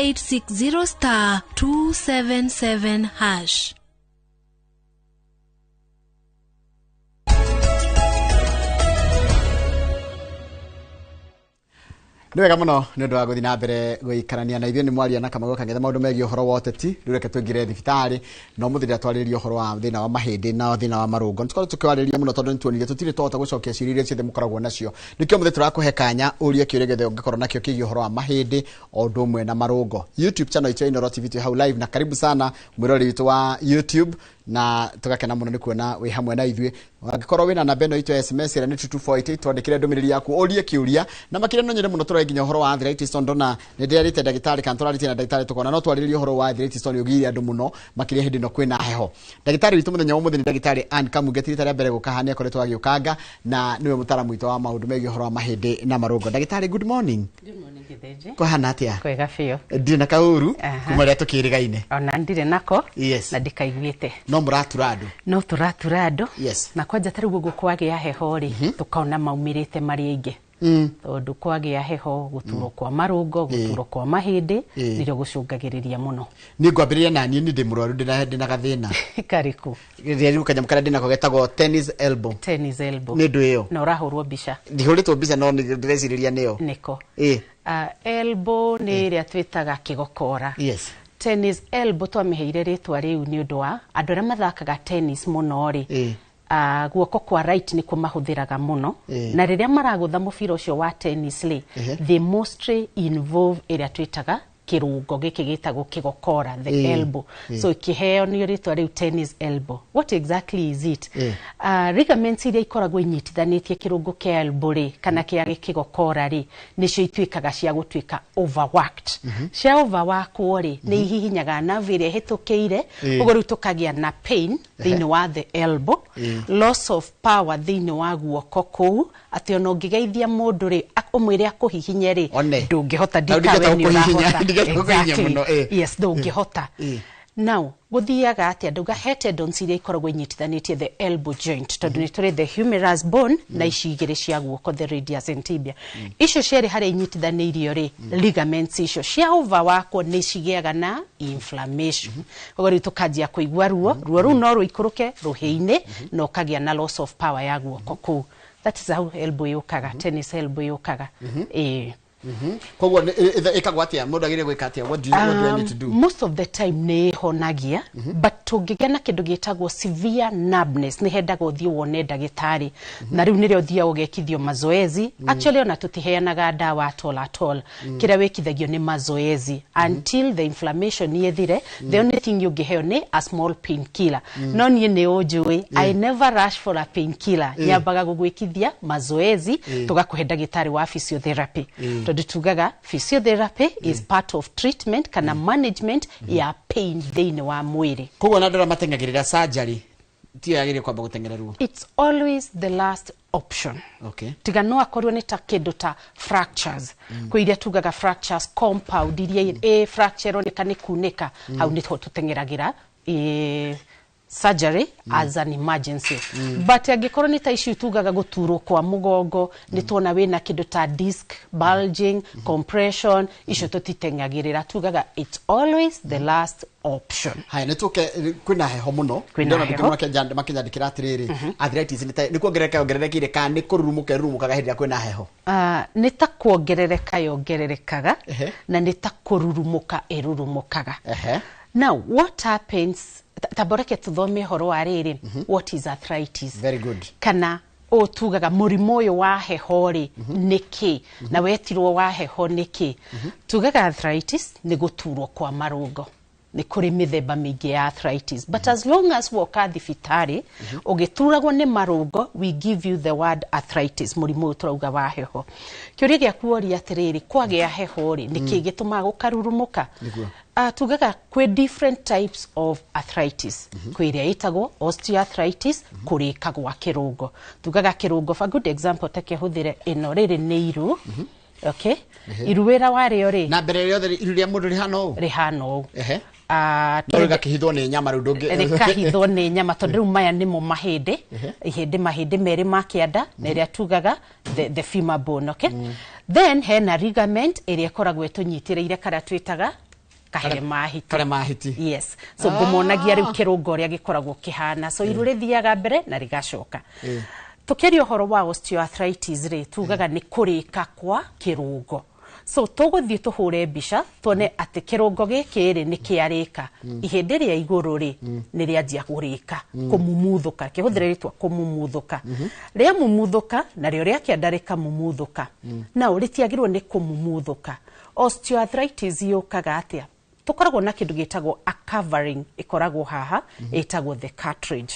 *860*277#. Nĩ wega mũno nĩ ũndũ wa gũthiĩ na mbere gũikarania na ithuĩ nĩ mwaria na Kamunge kangetha maũndũ megiĩ ũhoro wa ũteti rĩu reke tũingĩre thibitarĩ no mũthenya twarĩrĩria ũhoro wa thĩna wa mahĩndĩ na thĩna wa marũngo nĩtũkorwo tũkĩwarĩrĩria mũno tondũ nĩtuonire tũtirĩ twahota gũcokia ciũria iria ciothe mũkoragwo nacio nĩkĩo mũthenya tũrakũhe kanya ũrie kĩũria gĩothe ũngĩkorwo nakĩo kĩgiĩ ũhoro wa mahĩndĩ o ũndũ ũmwe na marũngo. YouTube channel itũ ya Inooro TV twĩ hau live na karibu sana mwĩrori witũ wa YouTube na tugakena muno ni kuona wi hamwe na ithuĩ angĩkorwo wina namba ĩno itũ SMS ĩrĩa nĩ 2248 twandĩkĩre ndũmĩrĩri yaku ũrie kĩũria na makĩria no nyende mũno tũrore nginya ũhoro wa arthritis ndona nĩ ndĩrarĩte ndagĩtarĩ kana tũrarĩtie na ndagĩtarĩ tũkona no twarĩrĩrie ũhoro wa arthritis ũgĩire andũ mũno makĩria hĩndĩ ĩno kwĩna heho. Ndagĩtarĩ witũ mũthenya wa ũmũthĩ nĩ ndagĩtarĩ Ann Kamunge tirita rĩa mbere gũka hana akoretwo agĩũkanga na niwe mũtaaramu witũ wa maũndũ megiĩ ũhoro wa mahĩndĩ na marũngo. Ndagĩtarĩ, good morning. Good morning Githenji. Kũhana atĩa? Kwega biũ. Ndirĩ na kaũru kuma rĩa tũkĩrĩgaine. Ona ndirĩ nako yes. Na ndikaiguĩte. No mũratura andũ. No tũratura andũ. Yes. Na kwanja tarĩ guo kwagĩa heho rĩ tukaona maumĩrĩte marĩ aingĩ. Tondũ kwagĩa heho gũturwo kwa marũngo gũturwo kwa mahĩndĩ nĩrĩo gũcũngagĩrĩria mũno. Nĩ ngwambĩrĩria na niĩ ndĩ mũrwaru ndĩna gathĩna. Kariku. Rĩu kanyamũ karĩa ndĩnako getagwo tennis elbow. Tennis elbow. Nĩ ndũ ĩyo. Na ũrahũrwo mbica. Ndihũrĩtwo mbica no ndĩrecirĩria nĩyo. Nĩko. Elbow nĩ ĩrĩa twĩtaga kĩgokora. Yes. Tennis elbow twamĩheire rĩtwa rĩu nĩ ũndũ wa andũ arĩa mathakaga tennis mũno rĩ guoko kwa right nĩkuo mahũthĩraga mũno na rĩrĩa maragũtha mũbira ũcio wa tennis rĩ they mostly involve ĩrĩa twĩtaga kĩrũngo gĩkĩ gĩtagwo kĩgokora the elbow so kĩheo nĩ rĩtwa rĩu tennis elbow. What exactly is it? Ligaments iria ikoragwo inyitithanĩtie kĩrũngo kĩa elbow rĩ kana kĩa kĩgokora rĩ nĩcio ituĩkaga cia gũtuĩka overworked. Cia overworkwo rĩ nĩ ihihinyaga nerve ĩrĩa ĩhĩtũkĩire ũguo rĩu tũkagĩa na pain thĩinĩ wa the elbow, loss of power thĩinĩ wa guoko kũu atĩ ona ũngĩgeithia mũndũ rĩ ũmwĩre akũhihinye rĩ ndũngĩhota ndikawe nĩ ũrahota. Exactly. Yes, ndũngĩhota. Now gũthiaga atĩ andauga he tendons iria ikoragwo inyitithanĩtie the elbow joint tondũ nĩ tũrĩ the humerus bone na ici igĩrĩ cia guoko the radius and tibia. Icio cierĩ harĩa inyitithanĩirio rĩ ligaments icio cia overworkwo nĩ cigĩaga na inflammation. Ũguo rĩu tũkanjia kũigua ruo rũu no rũikũrũke rũhĩ-inĩ na ũkagĩa na loss of power ya guoko kũu. That is how elbow yũkaga, tennis elbow yũkaga. Koguo ĩkagwo atĩa mũndũ agĩrĩire gwĩka atĩa? What do I need to do? Most of the time nĩ honagia but tũngĩgĩa na kĩndũ gĩtagwo severe numbness nĩ hendagwo ũthiĩ wone ndagĩtarĩ na rĩu nĩrĩo ũthiaga ũgekithio mazoezi. Actually ona tũtiheanaga ndawa at all. Kĩrĩa wĩkithagio nĩ mazoezi until the inflammation yethire. The only thing ũngĩheo nĩ a small pain killer. No niĩ nĩ ũnjũĩ I never rush for a pain killer. Nyambaga gũgwĩkithia mazoezi tũgakũhe ndagĩtarĩ wa physiotherapy. Tondũ tugaga physiotherapy is part of treatment kana management ya pain thĩinĩ wa mwĩrĩ. Koguo na andũ arĩa mateng'agĩrĩra surgery ti agĩrĩire kwamba gũteng'ererwo. It's always the last option. Okay. Tiga no akorwo nĩ ta kĩndũ ta fractures. Kwĩ iria tugaga fractures compound iria fracture oneka nĩ kunĩka hau nĩho tũteng'eragĩra surgery as an emergency. But angĩkorwo nĩ ta ici tugaga gũturwo kwa mũgongo nĩ tuona wĩna kĩndũ ta disc bulging, compression icio tũtiteng'agĩrĩra tugaga it's always the last option. Haya nĩtũke kwĩna heho mũno ndona ndĩkĩmũra makĩnyandĩkĩra atĩrĩrĩ arthritis nĩ kuongererekire kana nĩ kũrurumukaga hĩndĩ ya kwĩna heho? Nĩ ta kuongerereka yongererekaga na nĩ ta kũrurumuka ĩrurumukaga. Now what happens taboreke tuthome horo wa rĩrĩ what is arthritis? Very good. Kana tugaga mũrimũ ũyũ wa heho rĩ nĩkĩ na wetirwo wa heho nĩkĩ? Tugaga arthritis nĩ gũturwo kwa marũngo. Nĩ kũrĩ mĩthemba mĩingĩ ya arthritis but as long as woka thibitarĩ ũgĩturagwo nĩ marũngo we give you the word arthritis mũrimũ ũyũ tũrauga wa heho. Kĩũria gĩaku ũria atĩrĩrĩ kwagĩa heho rĩ nĩkĩ gĩtũmaga gũkarurumuka? Tugaga kwĩ different types of arthritis. Kwĩ ĩrĩa ĩtagwo osteoarthritis kũrĩka gwa kĩrũngo. Tugaga kĩrũngo for good example take hũthĩre ĩno rĩrĩ nĩ iru. Okay? Iru wĩra warĩo rĩ na mbere yothe iru rĩa mũndũ rĩhana ũũ? Rĩhana ũũ. Rĩkahithwo nĩ nyama rĩu ndũngĩ rĩkahithwo nĩ nyama tondũ rĩu maya nĩmo mahĩndĩ mahĩndĩ merĩ ma kĩanda na ĩrĩa tugaga the femur bone. Okay? Then hena ligament ĩrĩa ĩkoragwo ĩtũnyitĩrĩire kana twĩtaga Kare mahiti. Yes. So ngũmonagia rĩu kĩrũngo ũrĩa gĩkoragwo kĩhana. So iru rĩthiaga mbere na rĩgacoka. Tũkĩaria ũhoro wa osteoarthritis rĩ, tugaga nĩ kũrĩka kwa kĩrũngo. So tũgũthiĩ tũhũre mbica tuone atĩ kĩrũngo gĩkĩ rĩ nĩ kĩarĩka. Ihĩndĩ rĩa igũrũ rĩ nĩ rĩanjia kũrĩka, kũmumuthũka, kĩhũthĩre rĩtwa kũmumuthũka. Rĩa mumuthũka narĩo rĩa kĩanda rĩkamumuthũka. Na rĩtiagĩrĩirwo nĩ kũmumuthũka. Osteoarthritis yũkaga atĩa? Tũkoragwo na kĩndũ gĩtagwo a covering ĩkoragwo haha ĩtagwo the cartridge.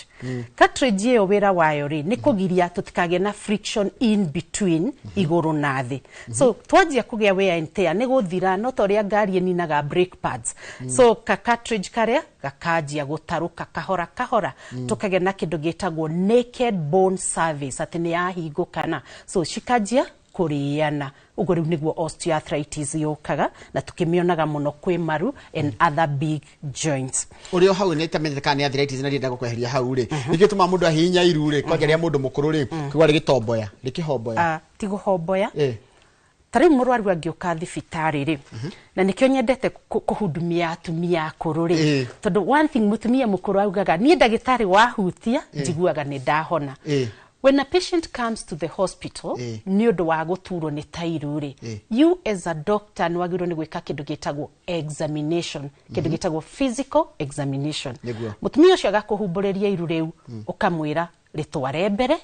Cartridge ĩyo wĩra wayo rĩ nĩ kũgiria tũtikagĩe na friction in between igũrũ na thĩ. So twanjia kũgĩa wear and tear nĩ gũthira no ta ũrĩa ngari ĩninaga brake pads. So ka cartridge karĩa gakanjia gũtarũka kahora kahora tũkagĩa na kĩndũ gĩtagwo naked bone surface atĩ nĩ yahingũkana. So cikanjia kũrĩana. Ũguo rĩu nĩguo osteoarthritis yũkaga na tũkĩmĩonaga mũno kwĩ maru and other big joints. Ũrĩa hau nĩ tamenyeka kana nĩ arthritis na rĩenda gũkweheria hau rĩ. Nĩkĩo tũma mũndũ ahihinya iru rĩ, kwanja rĩa mũndũ mũkũrũ rĩ, kĩgwa rĩgĩtomboya, rĩkĩhomboya. Ti gũhomboya. Tarĩu mũrwaru angĩũka thibitarĩ rĩ, na nĩkĩo nyendete kũhudumia atumia akũrũ rĩ. Tondũ one thing mũtumia mũkũrũ augaga, niĩ ndagĩtarĩ wahutia njiguaga nĩ ndahona. When a patient comes to the hospital, ni ũndũ wa gũturwo nĩ tairu rĩ, you as a doctor nĩ wagĩrĩirwo nĩ gwĩka kĩndũ gĩtagwo examination, kĩndũ gĩtagwo physical examination. Mũtumia ũcio agakũhumbũrĩria iru rĩu, ũkamwĩra rĩtware mbere,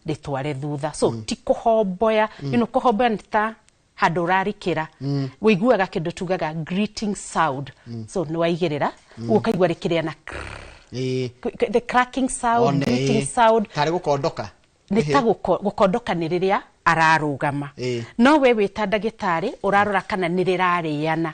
rĩtware thutha. So ti kũhomboya, kũhomboya nĩ ta handũ ũrarikĩra. Wĩiguaga kĩndũ tugaga greeting sound. So nĩ waigĩrĩra, ũkaigua rĩkĩrĩana the cracking sound, greeting sound. Tarĩ gũkondoka. Nĩ ta gũkondoka nĩ rĩrĩa ararũgama. No we wĩta ndagĩtarĩ ũrarora kana nĩ rĩrarĩana.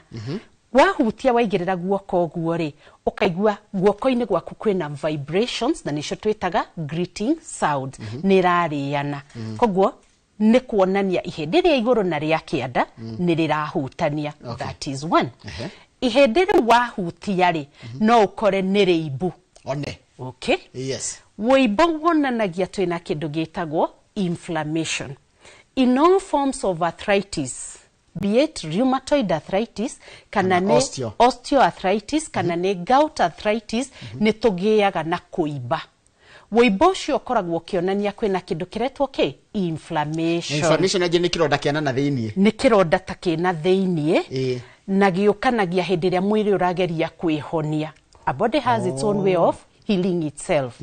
Wahutia waigĩrĩra guoko ũguo rĩ, ũkaigua guoko-inĩ gwaku kwĩna vibrations na nĩcio twĩtaga greeting sounds. Nĩ rarĩana. Koguo nĩ kuonania ihĩndĩ rĩa igũrũ na rĩa kĩanda nĩ rĩrahutania. That is one. Ihĩndĩ rĩu wahutia rĩ, no ũkore nĩ rĩimbu. One. Okay. Yes. Wĩimbo wonanagia twĩna kĩndũ gĩtagwo inflammation. In all forms of arthritis, be it rheumatoid arthritis, kana nĩ osteoarthritis, kana nĩ gout arthritis, nĩ tũgĩaga na kũimba. Wĩimbo ũcio ũkoragwo ũkĩonania kwĩna kĩndũ kĩretwo inflammation. Inflammation nĩ kĩronda kĩana na thĩiniĩ. Nĩ kĩronda ta kĩna thĩiniĩ na gĩũkanagia hĩndĩ ĩrĩa mwĩrĩ ũrageria kwĩhonia. A body has its own way of healing itself.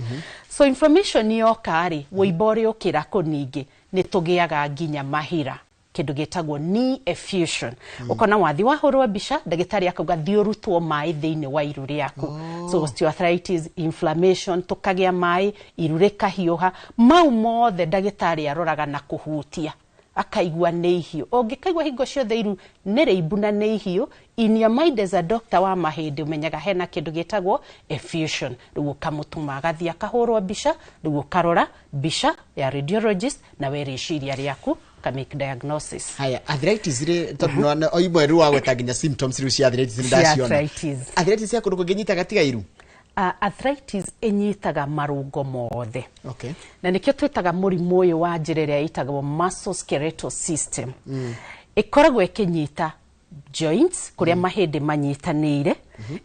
So inflammation yoka rĩ, wĩimbo ũrĩa ũkĩra kũningĩ nĩ tũgĩaga nginya mahira. Kĩndũ gĩtagwo knee effusion. Ũkona wathi wahũrwo mbica, ndagĩtarĩ akauga thiĩ ũrutwo maĩ thĩinĩ wa iru rĩaku. So osteoarthritis, inflammation, tũkagĩa maĩ, iru rĩkahiũha. Mau mothe ndagĩtarĩ aroraga na kũhutia. Akaigua nĩ ihiũ. Ũngĩkaigua hingo ciothe iru nĩ rĩimbu na nĩ ihiũ, in your mind as a doctor wa mahĩndĩ ũmenyaga hena kĩndũ gĩtagwo effusion. Rĩu ũkamũtuma agathiĩ akahũrwo mbica, rĩu ũkarora mbica ya radiologist na we rĩciria rĩaku make diagnosis. Haya, arthritis rĩ tondũ o imwe rĩu wagweta nginya symptoms rĩu cia arthritis nĩ ndaciona. Arthritis ya kũndũ kũngĩnyita gatiga iru? Arthritis ĩnyitaga marũngo mothe. Okay. Na nĩkĩo twĩtaga mũrimũ ũyũ wa njĩra ĩrĩa ĩtagwo musculoskeletal system. Ĩkoragwo ĩkĩnyita joints kũrĩa mahĩndĩ manyitanĩire.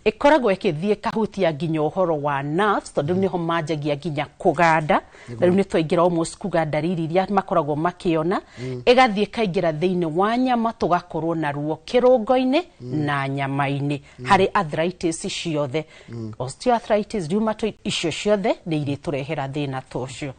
Ĩkoragwo ĩkĩthiĩ kahutia nginya ũhoro wa nerves tondũ nĩho manjagia nginya kũganda. Na rĩu nĩ twaingĩra almost kuga ndariri iria makoragwo makĩona. Ĩgathiĩ kaingĩra thĩinĩ wa nyama tũgakorwo na ruo kĩrũngo-inĩ na nyama-inĩ. Harĩ arthritis ciothe, osteoarthritis, rheumatoid, icio ciothe nĩ irĩtũrehera thĩna ta ũcio.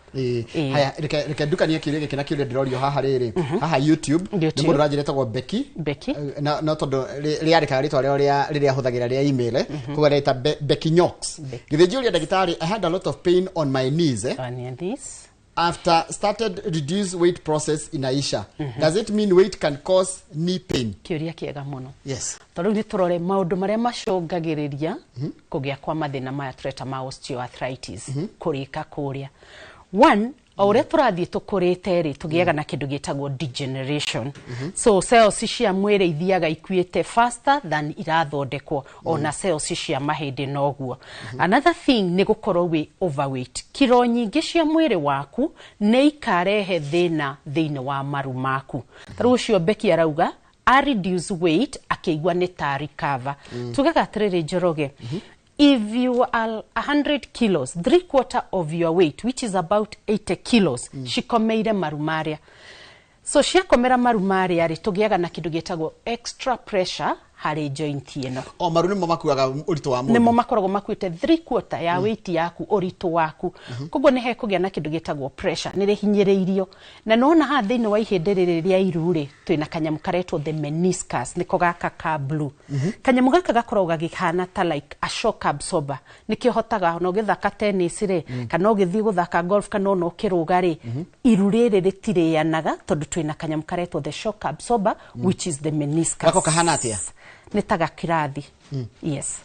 Haya, reke ndukanie kĩũria gĩkĩ na kĩũria ndĩrorio haha rĩrĩ. Haha YouTube nĩ mũndũ ũranjĩra etagwo Becky. No tondũ rĩarĩkaga rĩtwa rĩrĩa ahũthagĩra rĩa email kuga rĩta Becky Knox. Githĩnjũria ndagĩtarĩ, I had a lot of pain on my knees. On your knees. After started reduce weight process in Aisha. Does it mean weight can cause knee pain? Kĩũria kĩega mũno. Yes. Tondũ nĩ tũrore maũndũ marĩa macũngagĩrĩria kũgĩa kwa mathĩna maya tũreta ma osteoarthritis kũrĩka kũrĩa. One, o ũrĩa tũrathiĩ tũkũrĩte rĩ tũgĩaga na kĩndũ gĩtagwo degeneration. So cells cia mwĩrĩ ithiaga ikuĩte faster than irathondekwo, ona cells cia mahĩndĩ noguo. Another thing nĩ gũkorwo wĩ overweight. Kiro nyingĩ cia mwĩrĩ waku nĩ ikarehe thĩna thĩinĩ wa maru maku. Tarĩu ũcio Becky arauga a reduce weight akĩigua nĩ ta recover tugaga atirĩrĩ Njoroge if you are 100 kilos 3/4 of your weight which is about 80 kilos cikomeire marumaria so ciakomera marumaria ri tugiaga na kindu gitagwo extra pressure harĩ joint ĩno o maru nimo makuaga ũritũ wa mũndũ nimo makoragwo makuĩte 3/4 ya weight yaku ũritũ waku koguo nĩ hekũgĩa na kindu gitagwo pressure nĩ rĩhinyĩrĩirio na nona ha thĩinĩ wa ihĩndĩ rĩrĩ rĩa iru rĩ twĩna kanyamũ karetwo the meniscus nĩko gaka ka blue kanyamũ gaka gakoragwo gagĩhana ta like a shock absorber nĩkĩo hotaga no gĩthaka tennis rĩ kana ũgĩthiĩ gũthaka golf kana no kĩrũga rĩ iru rĩrĩ rĩtirĩanaga tondũ twĩna kanyamũ karetwo the shock absorber which is the meniscus gako kahana atĩa nitaga kirathi yes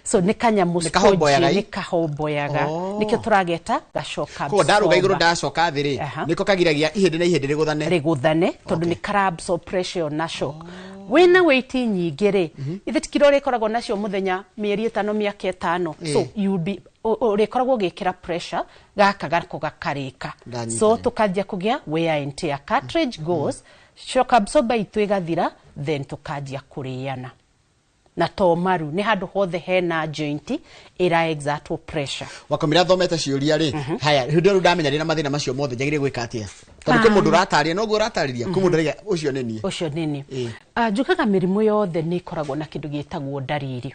so nikanyamũ nikahomboyaga nikio turageta gashoka ko daruga iguru ndacoka thĩ rĩ niko kagiragia ihĩndĩ na ihĩndĩ rĩgũthane tondũ nĩ absorb pressure na shock wena weight nyingĩ rĩ ithe tikiro rĩkoragwo nacio mũthenya mĩeri 5 mĩaka 5 so you be ũrĩkoragwo ũgĩkĩra pressure gaka gako gakarĩka so tukanjia kũgĩa wear and tear cartridge goes shock absorber itu igathira then tukanjia kũrĩana na to maru nĩ handũ hothe hena joint ira exert pressure wakomira thomete ciũria rĩ haya hĩndĩ ĩyo ndamenya rĩ na mathĩna macio mothe njagĩrĩire gwĩka atĩa tondũ kĩ mũndũ ũratarĩria no guo ũratarĩria kũ mũndũ rĩga ũcio nĩ niĩ njukaga mĩrimũ yothe nĩ ikoragwo na kĩndũ gĩtagwo ndariri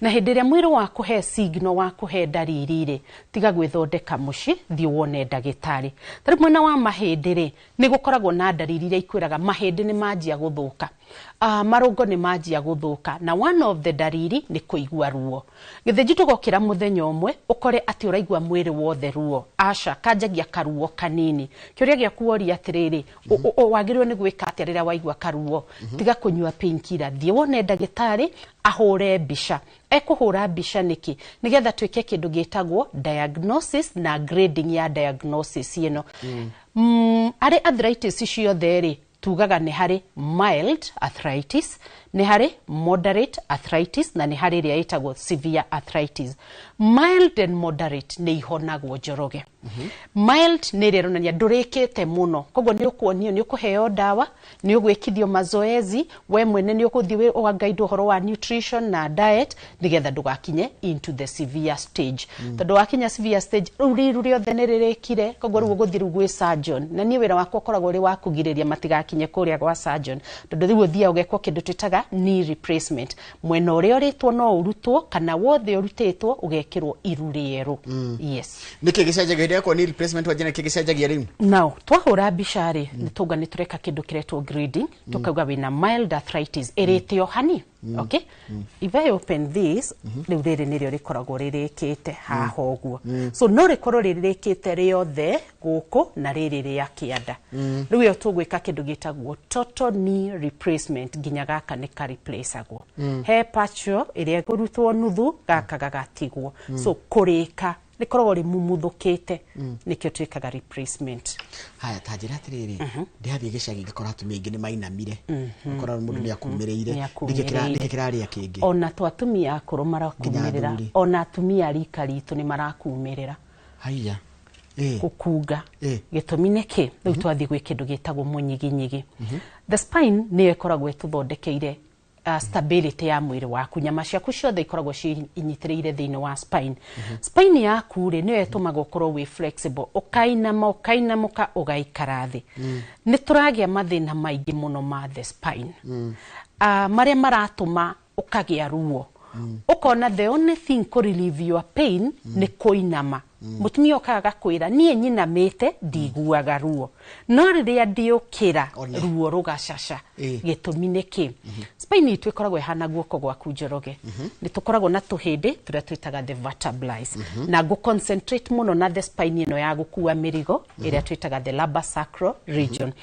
na hĩndĩ ĩrĩa mwĩrĩ wa kũhe signal wa kũhe ndariri rĩ tiga gwĩthondeka mũciĩ thiĩ wone ndagĩtarĩ tarĩ mwena wa mahĩndĩ rĩ nĩ gũkoragwo na ndariri iria ikwĩraga mahĩndĩ nĩ manjia gũthũka marũngo nĩ manjia gũthũka na one of the ndariri nĩ kũigua ruo gĩthĩnji tũgokĩra mũthenya ũmwe ũkore atĩ ũraigua mwĩrĩ wothe ruo aca kanjagia karuo kanini kĩũria gĩaku woria atĩrĩrĩ wagĩrĩirwo nĩ gwĩka atĩa rĩrĩa waigua karuo tiga kũnyua painkiller thiĩ wone ndagĩtarĩ ahũre mbica ekũhũra mbica nĩkĩ nĩgetha twĩke kĩndũ gĩtagwo diagnosis na grading ya diagnosis ĩno arĩ arthritis ciothe rĩ tugaga nĩ harĩ mild arthritis nĩ harĩ moderate arthritis na nĩ harĩ ĩrĩa ĩtagwo severe arthritis mild and moderate nĩ ihonagwo Njoroge mild nĩ ĩronania ndũrĩkĩte mũno koguo nĩ ũkuonio nĩ ũkũheo ndawa nĩ ũgwĩkithio mazoezi we mwene nĩ ũgũthiĩ ũgaguide ũhoro wa nutrition na diet nĩgetha ndũgakinye into the severe stage tondũ wakinya severe stage iru rĩothe nĩ rĩrĩkire koguo rĩu ũgũthiĩ gwĩ surgeon na niĩ wĩra wakwa ũkoragwo ũrĩ wa kũgirĩrĩria matigakinye kũrĩa gwa surgeon tondũ rĩu ũthiaga ũgekwo kĩndũ twĩtaga knee replacement mwena ũrĩa ũrĩtwo no ũrutwo kana wothe ũrutĩtwo ũgekĩrwo iru rĩerũ yes nĩkĩ gĩcenjagia kwa knee replacement wajena kĩ gĩcenjagia rĩu now twahũra mbica rĩ nĩtũga nĩ tũreka kĩndũ kĩretwo grading tukauga wĩna mild arthritis ĩrĩtio hani okay if I open this rĩu rĩrĩ nĩrĩo rĩkoragwo rĩrĩkĩte haha ũguo so no rĩkorwo rĩrĩkĩte rĩothe gũkũ na rĩrĩ rĩa kĩanda rĩu yo tũgwĩka kĩndũ gĩtagwo total knee replacement nginya gaka nĩ ka replaceagwo he partial ĩrĩa ĩkũrutwo nuthu gaka gagatigwo so kũrĩka nĩkoragwo rĩmumuthũkĩte nĩkĩo twĩkaga replacement haya ta njĩra atĩrĩrĩ ndĩhathiĩ gĩcagi ngĩkora atumia aingĩ nĩ mainamire ngĩkora mũndũ nĩ akumĩrĩire nĩkĩ kĩrarĩa kĩngĩ ona twatumia akũrũ marakumĩrĩra ona atumia rika ritũ nĩ marakumĩrĩra haya gũkunga gĩtũmi nĩkĩ rĩu twathiĩ gwĩ kĩndũ gĩtagwo mũnyiginyigi the spine nĩyo ĩkoragwo ĩtũthondekeire stability ya mwĩrĩ waku nyama ciaku ciothe ikoragwo cinyitĩrĩire thĩinĩ wa spine spine yaku rĩ nĩyo ĩtũmaga ũkorwo wĩ flexible ũkainamũka ũgaikara thĩ nĩ tũragĩa mathĩna maingĩ mũno ma the spine marĩa maratũma ũkagĩa ruo ukona the only thing to relieve your pain nĩ kũinama mutumia okaga kwĩra niĩ nyinamĩte ndiguaga ruo no rĩrĩa ndiũkĩra ruo rũgacaca gĩtũmi nĩkĩ spine itũ ĩkoragwo ĩhana guoko gwaku Njoroge nĩ tũkoragwo na tũhĩndĩ tũrĩa twĩtaga the vertebrae na ngũ concentrate mũno na the spine ĩno ya gũkua mĩrigo ĩrĩa twĩtaga the lumbar sacral region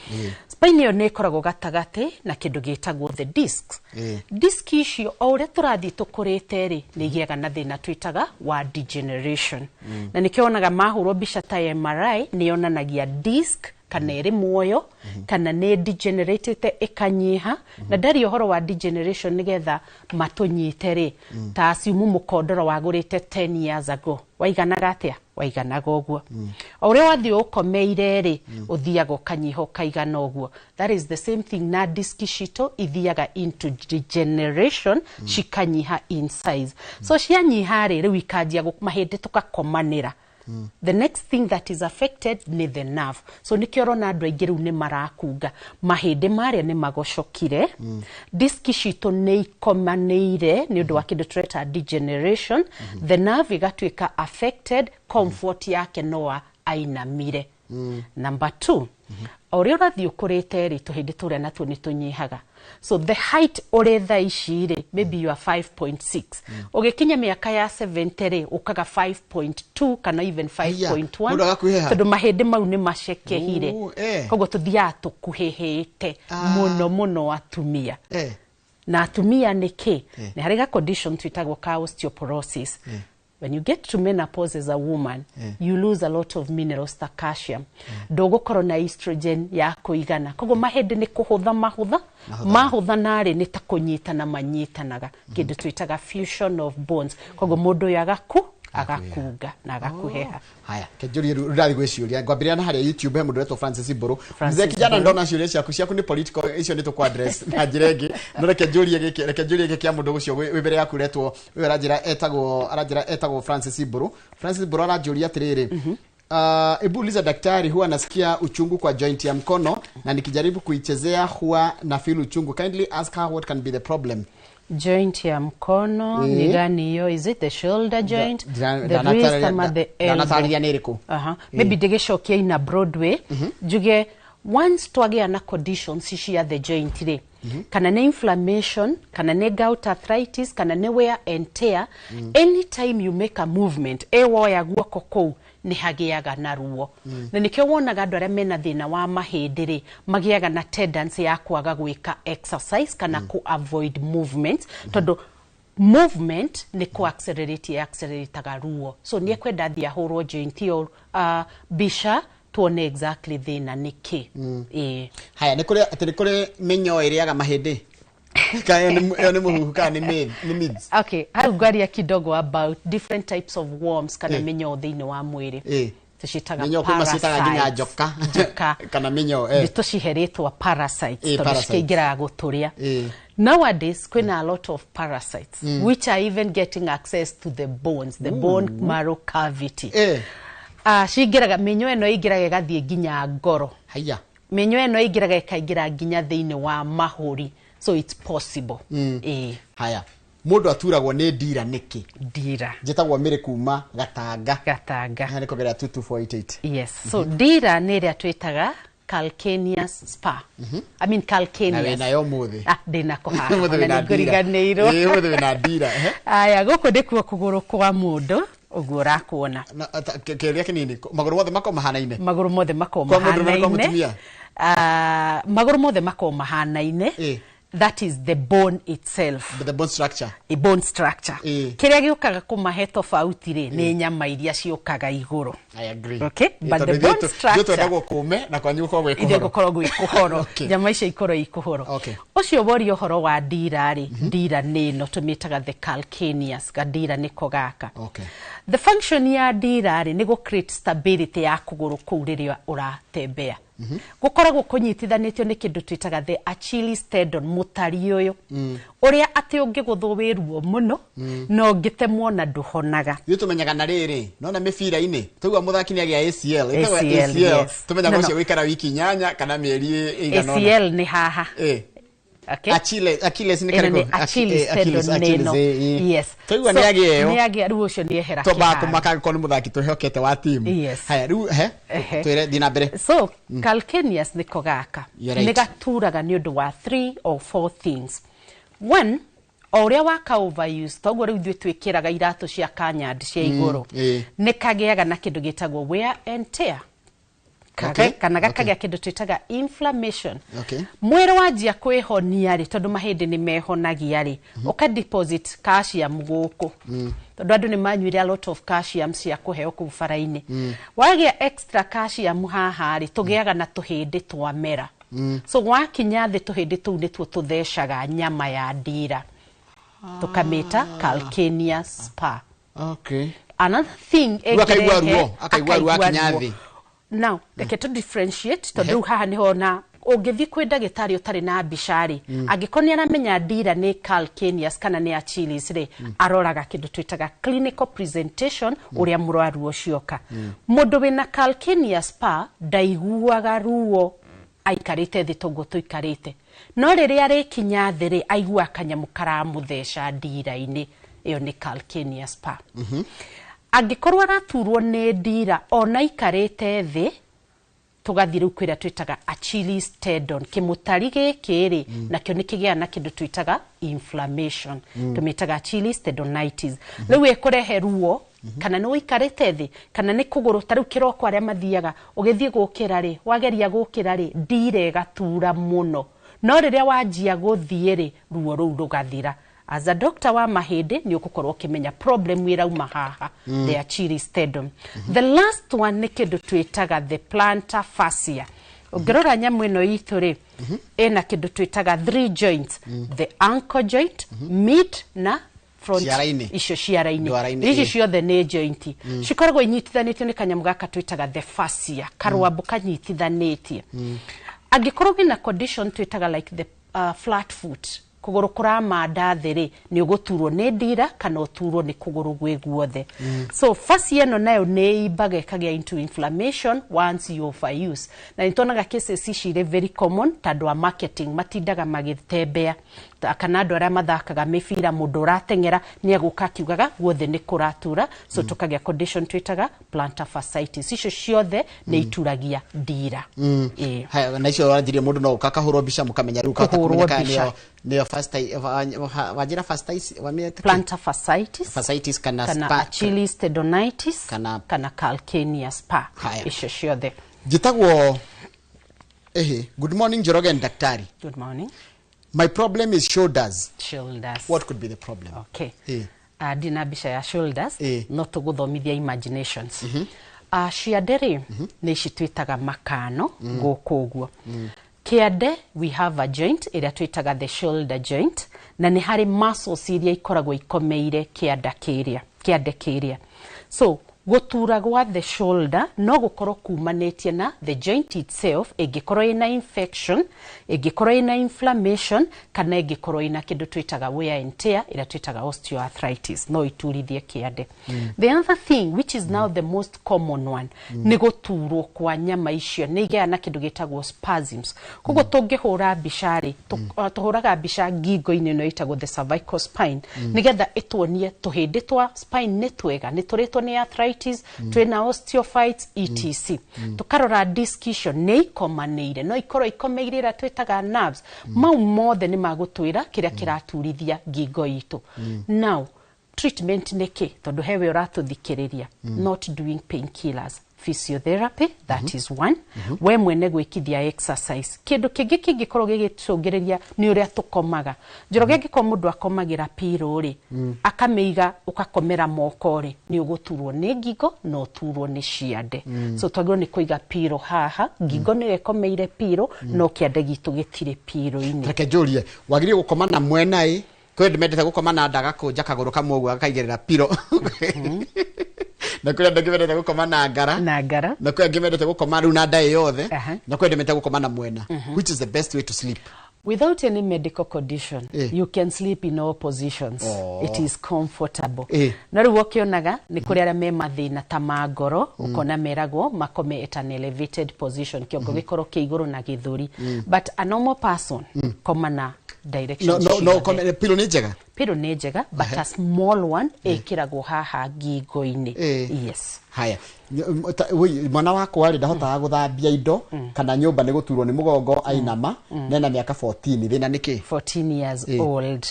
spine ĩyo nĩ ĩkoragwo gatagatĩ na kĩndũ gĩtagwo the discs disc icio o ũrĩa tũrathiĩ tũkũrĩte rĩ nĩ igĩaga na thĩna twĩtaga wa degeneration na nĩkĩo onaga mahũrwo mbica ta MRI nĩ yonanagia disc kana ĩrĩ muoyo kana nĩ degenerated ikanyiha na ndari ũhoro wa degeneration nigetha matũnyite rĩ ta asiumu mũkondoro wagũrĩte 10 years ago waiganaga atĩa waiganaga ũguo o ũrĩa wathiĩ ũkomeire rĩ ũthiaga ũkanyiha ũkaigana ũguo. That is the same thing na diski citũ ithiaga into degeneration cikanyiha in size. So cianyiha rĩ rĩu ikanjia mahĩndĩ tũkakomanĩra. The next thing that is affected ni the nerve. So nikio rona andũ aingĩ rĩu nĩ marakunga mahĩndĩ marĩa nĩ magocokire diski citũ nĩ ikomanĩire nĩ ũndũ wa kĩndũ tũreta degeneration the nerve igatuĩka affected comfort yake no ainamire. Number 2 o ũrĩa ũrathiĩ ũkũrĩte rĩ tũhĩndĩ tũrĩa natuo nĩ tũnyihaga. So the height ũrĩ thaa ici rĩ maybe you are 5.6 ũgĩkinya mĩaka ya 70 rĩ ũkaga 5.2 kana even 5.1 tondũ mahĩndĩ mau nĩ macekehire koguo tũthiaga tũkuhĩhĩte mũno mũno atumia na atumia nĩkĩ nĩ harĩ ga condition twĩtagwo ka osteoporosis. When you get to menopause as a woman, you lose a lot of minerals ta calcium. Ndũgũkorwo na estrogen ya kũigana. Koguo mahĩndĩ nĩ kũhũtha mahũtha narĩ nĩ ta kũnyitana manyitanaga. Kĩndũ twĩtaga fusion of bones. Koguo mũndũ ũyũ agakunga na agakuheha. Haya, kĩnjũrie rũrathi gwĩciũria. Ngwambĩrĩria na harĩa YouTube he mũndũ wetwo Francis Mburu. Mzee kijana ndona ciũria ciaku nĩ political icio nĩ tũkwa address na njĩra ĩngĩ. No reke njũrie gĩkĩ kĩa mũndũ ũcio wĩ mbere yaku retwo wĩ aranjĩra etagwo Francis Mburu. Francis Mburu aranjũria atĩrĩrĩ. Ebu uliza daktari huwa nasikia uchungu kwa joint ya mkono na nikijaribu kuichezea huwa na feel uchungu. Kindly ask her what can be the problem. Joint ya mkono ni gani hiyo? Is it the shoulder joint, the wrist ama the elbow? Maybe ndigicokia ina Broadway juge once twagĩa na conditions cia the joint ri kana nĩ inflammation kana nĩ gout arthritis kana nĩ wear and tear anytime you make a movement woya guoko kou nĩ hagĩaga na ruo na nĩkĩo wonaga andũ arĩa mena thĩna wa mahĩndĩ rĩ magĩaga na tendency ya kwaga gwĩka exercise kana ku avoid movement tondũ movement nĩ ku accelerataga ruo. So nĩ kwenda thia hũrwo joint yo bisha tuone exactly thĩna nĩkĩ. Haya nĩ kũrĩ mĩnyo ĩrĩaga mahĩndĩ ni muhuhu kana ni mids. Okay, hau ngaria kidogo about different types of worms kana mĩnyo thĩinĩ wa mwĩrĩ. Tucitaga nginya joka kana mĩnyo tuciheretwo parasites tondũ cikĩingĩraga gũtũrĩa. Nowadays kwĩna a lot of parasites which are even getting access to the bones, the bone marrow cavity. Cingĩraga mĩnyo ĩno ĩingĩraga ĩgathiĩ nginya ngoro. Haya mĩnyo ĩno ĩingĩraga ĩkaingĩra nginya thĩinĩ wa mahũri. So it's possible. Haya mũndũ aturagwo nĩ ndira nĩkĩ? Ndira njĩtagwo mĩrĩ kuma gatanga nĩ kũgerera 22488. Yes. So ndira nĩ ĩrĩa twĩtaga calcaneus spur. I mean calcaneus. Na yo muthi. Ndĩna kũhaha. Na ngũriganĩirwo. Muthi wĩna ndira. Aya gũkũ ndĩkuo kũgũrũ kwa mũndũ ũguo ũrakuona. Kĩrĩa kĩnini magũrũ mothe mako mahanaine. Magũrũ mothe mako mahanaine. Magũrũ mothe mako mahanaine. That is the bone itself. The bone structure. A bone structure. Kĩrĩa gĩũkaga kũmahe tofauti rĩ nĩ nyama iria ciũkaga igũrũ. I agree. Okay? But the bone structure twendagwo kũme na kwanyu gũkorwo gwĩ kũhoro. Ithĩ gũkorwo gwĩ kũhoro. Nyama icio ikorwo ikũhoro. Ũcio wori ũhoro wa ndira rĩ ndira nĩ no tũmĩtaga the calcaneus ndira nĩko gaka. The function ya ndira rĩ nĩ gũ create stability ya kũgũrũ kũu rĩrĩa ũratembea. Gũkoragwo kũnyitithanĩtio nĩ kĩndũ twĩtaga the Achilles tendon mũtari ũyũ ũrĩa atĩ ũngĩgũthwo wĩruo mũno no ngĩtemwo na ndũhonaga. Tumenyaga na rĩrĩ nona mĩbira-inĩ tũigua mũthaki nĩ agĩa ACL tumenyaga ũcio wĩkara wiki 8 kana mĩeri ĩigana. ACL nĩ haha. Okay. Achilles ni kare ko Achilles tendon. Yes. Tuigua nĩ agĩa yo. Nĩ agĩa ruo ũcio nĩ ehera. Toba kumaka ko nĩ mũthaki twĩhokete wa team. Haya rĩu twĩre thina mbere. So calcaneus nĩko gaka. Nĩ gaturaga nĩ ũndũ wa 3 or 4 things. One, o ũrĩa waka overuse toguo rĩu ithuĩ twĩkĩraga iratũ cia kanyandi cia igũrũ nĩ kagĩaga na kĩndũ gĩtagwo wear and tear. kana gakagĩa kĩndũ twĩtaga inflammation mwĩrĩ wanjia kwĩhonia rĩ tondũ mahĩndĩ nĩ mehonagia rĩ ũka deposit calcium gũkũ tondũ andũ nĩ manyuire a lot of calcium cia kũheo kũu bara-inĩ wagĩa extra calcium haha rĩ tũgĩaga na tũhĩndĩ twa mera so wakinya thĩ tũhĩndĩ tũu nĩtuo tũthecaga nyama ya ndira tukamĩta calcaneus spur. Another thing now reke to differentiate tondũ haha niho na ũngĩthiĩ kwĩ ndagĩtarĩ ũtarĩ na mbicarĩ angĩkorwo nĩ aramenya ndira nĩ calcaneus kana nĩ Achilles rĩ aroraga kĩndũ twĩtaga clinical presentation ũrĩa mũrwaru ũcioka mũndũ wĩna calcaneus spur ndaiguaga ruo aikarĩte thĩ toguo tũikarĩte no rĩrĩa arĩkinya thĩ rĩ aigua kanyamũ karamũtheca ndira-inĩ ĩyo nĩ calcaneus spur. Angĩkorwo araturwo nĩ ndira ona ikarĩte thĩ tũgathiĩ rĩu kwĩrĩa twĩtaga Achilles tendon kĩmũtari gĩkĩ rĩ nakĩo nĩ kĩgĩaga na kĩndũ twĩtaga inflammation tũmĩtaga Achilles tendonitis rĩu ĩkũrehe ruo kana nĩ ũikarĩte thĩ kana nĩ kũgũrũ ta rĩu kĩroko arĩa mathiaga ũgĩthiĩ gũkĩra rĩ wageria gũkĩra rĩ ndira ĩgatura mũno no rĩrĩa wanjia gũthiĩ rĩ ruo rũu rũgathira. As a doctor wa mahĩndĩ nĩ ũgũkorwo ũkĩmenya problem ĩrauma haha the Achilles tendon. The last one nĩ kĩndũ twĩtaga the plantar fascia. Ũngĩrora nyamũ ĩno itũ rĩ ĩna kĩndũ twĩtaga 3 joints the ankle joint mid na front icio ciara-inĩ ici ciothe nĩ joint cikoragwo inyitithanĩtio nĩ kanyamũ gaka twĩtaga the fascia karwambo kanyitithanĩtie angĩkorwo wĩna condition twĩtaga like the flat foot kũgũrũ kũramanda thĩ rĩ nĩ ũgũturwo nĩ ndira kana ũturwo nĩ kũgũrũ gwĩ guothe so fascia ĩno nayo nĩ imbaga ĩkagĩa into inflammation once you overuse na nĩtuonaga cases ici irĩ very common tondũ a marketing matindaga magĩtembea kana andũ arĩa mathakaga mĩbira mũndũ ũrateng'era nĩ agũka akiugaga guothe nĩ kũratura so tũkagĩa condition twĩtaga plantar fasciitis icio ciothe nĩ ituragia ndira na icio wathirie mũndũ no ũkakahũrwo mbica mũkamenya rĩu kata kũmenyeka nĩyo wajira fasciitis plantar fasciitis kana Achilles tendonitis kana calcaneus spur icio ciothe gitagwo good morning Njoroge Daktari. Good morning. My problem is shoulders. What could be the problem? Okay. Dina bisha ya shoulders no tũgũthomithia imaginations. Ciande nĩ ici twĩtaga makano gũkũ ũguo. Kĩande we have a joint ĩrĩa twĩtaga the shoulder joint na nĩ harĩ muscles iria ikoragwo ikomeire kĩande kĩrĩa. So gũtura gwa the shoulder no gũkorwo kumanĩtie na the joint itself ĩngĩkorwo ĩna infection ĩngĩkorwo ĩna inflammation kana ĩngĩkorwo ĩna kĩndũ twĩtaga wear and tear ĩrĩa twĩtaga osteoarthritis no iturithie kĩande. The other thing which is now the most common one nĩ gũturwo kwa nyama icio nĩ igĩaga na kĩndũ gĩtagwo spasms koguo tũngĩhũra mbica rĩ tũhũraga mbica ngingo-inĩ ĩno ĩtagwo the cervical spine nĩgetha ĩtuonie tũhĩndĩ twa spine nĩ twega nĩ tũrĩtwo nĩ arthritis twina osteophytes etc. Tukarora disc icio nĩ ikomanĩire no ikorwo ikomeire ĩrĩa twĩtaga nerves mau mothe nĩ magũtwĩra kĩrĩa kĩraturithia ngingo itũ. Now treatment nĩ kĩ tondũ hewe ũratũthikĩrĩria not doing painkillers physiotherapy that is one we mwene gwĩkithia exercise kĩndũ kĩngĩ kĩngĩkorwo gĩgĩtũngĩrĩria nĩ ũrĩa tũkomaga Njoroge angĩkorwo mũndũ akomagĩra pillow rĩ akamĩiga ũkakomera moko rĩ nĩ ũgũturwo nĩ ngingo no ũturwo nĩ ciande so twagĩrĩirwo nĩ kũiga pillow haha ngingo nĩ ĩkomeire pillow no kĩande gitũ gĩtirĩ pillow-inĩ. Reke njũrie wagĩrĩirwo gũkoma na mwena kwĩ ndĩmendete gũkoma na nda gakũnja kagũrũ kamwe ũguo gakaigĩrĩra pillow na kwĩ andũ ngĩmendete gũkoma na ngara na kwĩ angĩ mendete gũkoma rĩu na nda yothe na kwĩ ndĩmendete gũkoma na mwena which is the best way to sleep? Without any medical condition you can sleep in all positions. It is comfortable. Na rĩu ũkĩonaga nĩ kũrĩ arĩa me mathĩna ta ma ngoro ũkona meragwo makome at an elevated position kĩongo gĩkorwo kĩ igũrũ na gĩthũri but a normal person koma na direction no pillow ni njega pillow nĩ njega but a small one ĩkĩragwo haha ngingo-inĩ. Yes. Haya, mwana wakwa rĩ ndahotaga gũthambia indo kana nyũmba nĩ gũturwo nĩ mũgongo ainama nena mĩaka 14 thĩna nĩkĩ? 14 years old.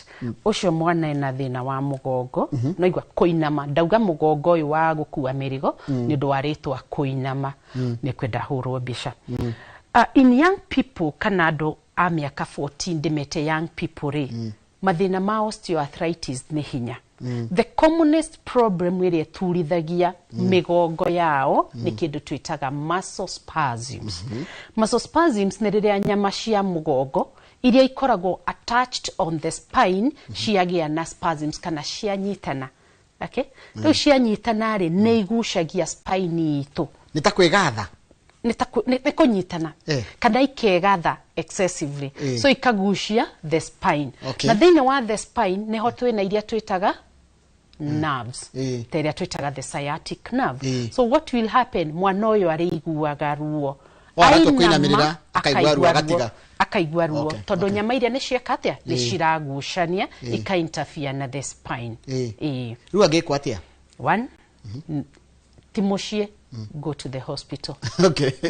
Ũcio mwana ena thĩna wa mũgongo no igua kũinama, ndauga mũgongo ũyũ wa gũkua mĩrigo nĩ ũndũ wa rĩtwa kũinama, nĩ kwenda hũrwo mbica. In young people kana andũ a mĩaka 14 ndĩmete young people rĩ, mathĩna ma osteoarthritis nĩ hinya. The commonest problem ĩrĩa turithagia mĩgongo yao nĩ kĩndũ twĩtaga muscle spasms. Muscle spasms nĩ rĩrĩa nyama cia mũgongo iria ikoragwo attached on the spine ciagĩa na spasms kana cianyitana. Okay? Rĩu cianyitana rĩ nĩ igucagia spine itũ. Nĩ ta kwĩgatha. Nĩ kũnyitana kana ikegatha excessively, so ikagucia the spine. Na thĩinĩ wa the spine nĩho twĩna iria twĩtaga nerves, ta iria twĩtaga the sciatic nerve. So what will happen, mwana ũyũ arĩiguaga ruo, ainama akaigua ruo tondũ nyama iria nĩ cieka atĩa nĩ ciragucania ika-interfere na the spine. Rĩu angĩkwo atĩa? One, ti mũciĩ, go to the hospital.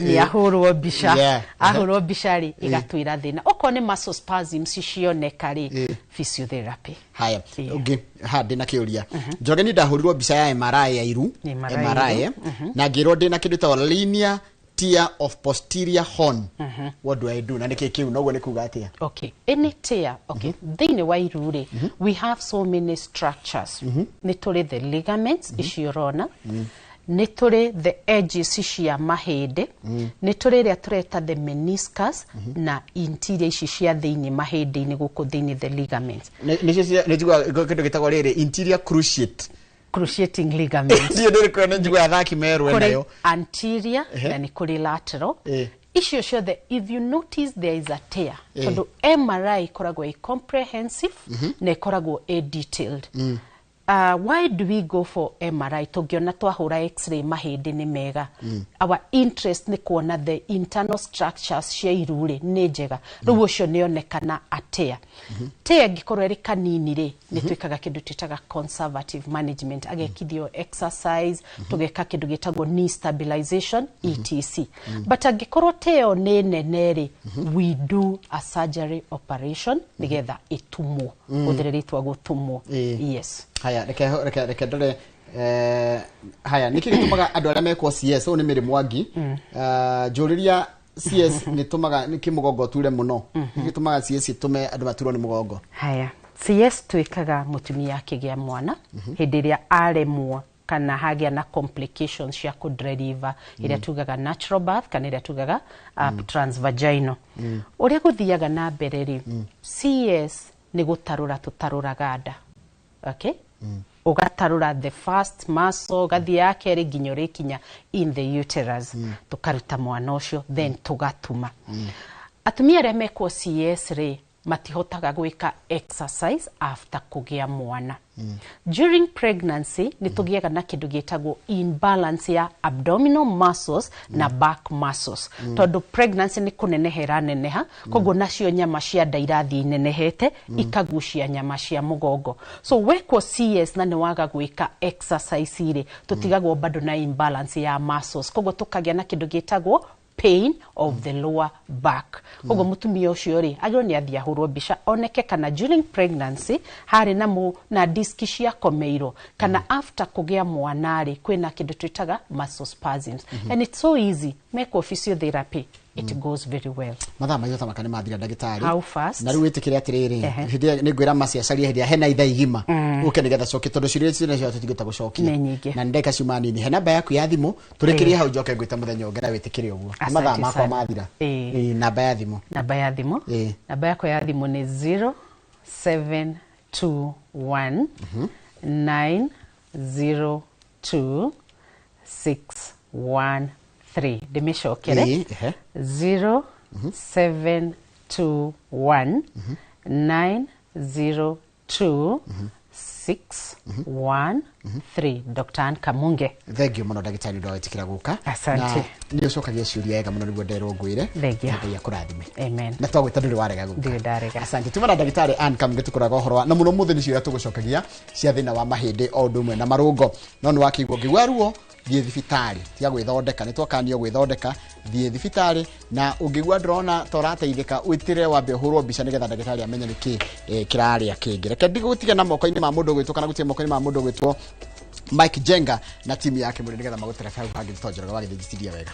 Ni ahũrwo mbica, ahũrwo mbica rĩ igatwĩra thĩna. Okorwo nĩ muscle spasms cioneka rĩ, physiotherapy. Haya, ũngĩ handi na kĩũria. Njoge nĩ ndahũrirwo mbica ya MRI ya iru, MRI, na ngĩrwo ndĩna kĩndũ ta linear tear of posterior horn. What do I do? Na nĩkĩ kĩu noguo nĩ kuga atĩa? Okay, any tear, okay, thĩinĩ wa iru rĩ, we have so many structures. Nĩ tũrĩ the ligaments icio ũrona, nĩ tũrĩ the edges cia mahĩndĩ, nĩ tũrĩ ĩrĩa tũreta the meniscus na interior ici cia thĩinĩ mahĩndĩ-inĩ gũkũ thĩinĩ the ligaments. Nĩ njigua kĩndũ gĩtagwo rĩrĩ interior cruciating ligaments. Ndiyo nĩ njigua athaki merwe nayo. Anterior na nĩ kũrĩ lateral. Icio ciothe, if you notice there is a tear, tondũ MRI ikoragwo comprehensive na ikoragwo detailed. Why do we go for MRI? Tũngĩona twahũra x-ray mahĩndĩ nĩ mega. Our interest nĩ kuona the internal structures cia iru rĩ nĩ njega. Rĩu ũcio nĩonekana atea. Tear ĩngĩkorwo ĩrĩ kanini rĩ, nĩ twĩkaga kĩndũ twĩtaga conservative management. Agekithio exercise, tũgeka kĩndũ gĩtagwo knee stabilization, etc. But angĩkorwo tear nĩ nene rĩ, we do a surgery operation nĩgetha ĩtumwo. Gũthĩrĩrĩtwa gũtumwo. Yes. Haya, reke ndore haya niki gitumaga andu aria mekwo CS o ni miri mwangi njuriria CS ni tumaga niki mugongo ture muno niki tumaga CS tume andu maturwo ni mugongo. Haya, CS twikaga mutumia akigea mwana hindi ria aremwo kana hagia na complications cia kudeliver iria tugaga natural birth kana iria tugaga transvaginal. Uria guthiaga na mbere ri CS ni gutarura tutaruraga nda. Okay? Ugatarura the first muscle gathia yake ri nginya rikinya in the uterus, tukaruta mwana ucio then tugatuma. Atumia aria mekwo CS ri matihotaga gwika exercise after kugea mwana. During pregnancy ni tugiaga na kindu gitagwo imbalance ya abdominal muscles na back muscles. Tondu pregnancy ni kunenehera neneha, koguo nacio nyama cia nda irathi nenehete ikagucia nyama cia mugongo. So wekwo CS na ni waga gwika exercise ire, tutigagwo bado na imbalance ya muscles. Koguo tukagia na kindu gitagwo pain of the lower back. Koguo mutumia ucio ri agiro ni athia hurwo mbica oneke kana during pregnancy hari na diski cia komeiro kana after kugea mwana ri kwina kindu twitaga muscle spasms. And it's so easy, make physiotherapy, it goes very well. Mathaa maitho tamakane mathira ndagĩtarĩ. How fast? Na rĩu wĩtĩkĩre atĩrĩrĩ hĩndĩ nĩ ngwĩra maciacaria hĩndĩ hena ithaa igima ũke nĩgetha coke tondũ ciũria icio cia tũtingĩta gũcokia na ndeka ciuma nini. He namba yaku ya thimũ tũrĩkĩrie hau njoke ngwĩta mũthenya ũngĩ na wĩtĩkĩre ũguo. Mathaa makwa mathira. Namba ya thimũ. Namba ya thimũ. Namba yako ya thimũ nĩ 0721 902 613. Dimeshokere 0721 902 613. Dr. Ann Kamunge. Thank you muno ndagĩtarĩ ndo wetikira guka. Asante. Ni ucokagia ciuria wega muno niguo nderwo ngwire. Thank you. Ngai akũrathime. Amen. Na twagwĩta ndũrĩ warega guka. Ndĩrĩ ndarega. Asante. Tumana ndagĩtarĩ Ann Kamunge tukũraga ũhoro wa na muno mũthĩ nĩ ciũria tũgũcokagia cia thĩna wa mahĩndĩ o ũndũ ũmwe na marũngo. No nĩ wakĩigua ngĩgwa ruo thiĩ thibitarĩ tiga gwĩthondeka nĩ twakanio gwĩthondeka thiĩ thibitarĩ na ũngĩgua ndĩrona ta ũrateithĩka wĩtĩre wambe ũhũrwo mbica nĩgetha ndagĩtarĩ amenye nĩkĩ kĩrarĩa kĩngĩ. Reke ndigũtige na moko-inĩ ma mũndũ ũgwĩtwo kana gũtige moko-inĩ ma mũndũ ũgwĩtwo Mike Jenga na timu yake mũrĩ nĩgetha magũtere hau hangĩ tũtonjeraga wagĩthĩnjiciria wega.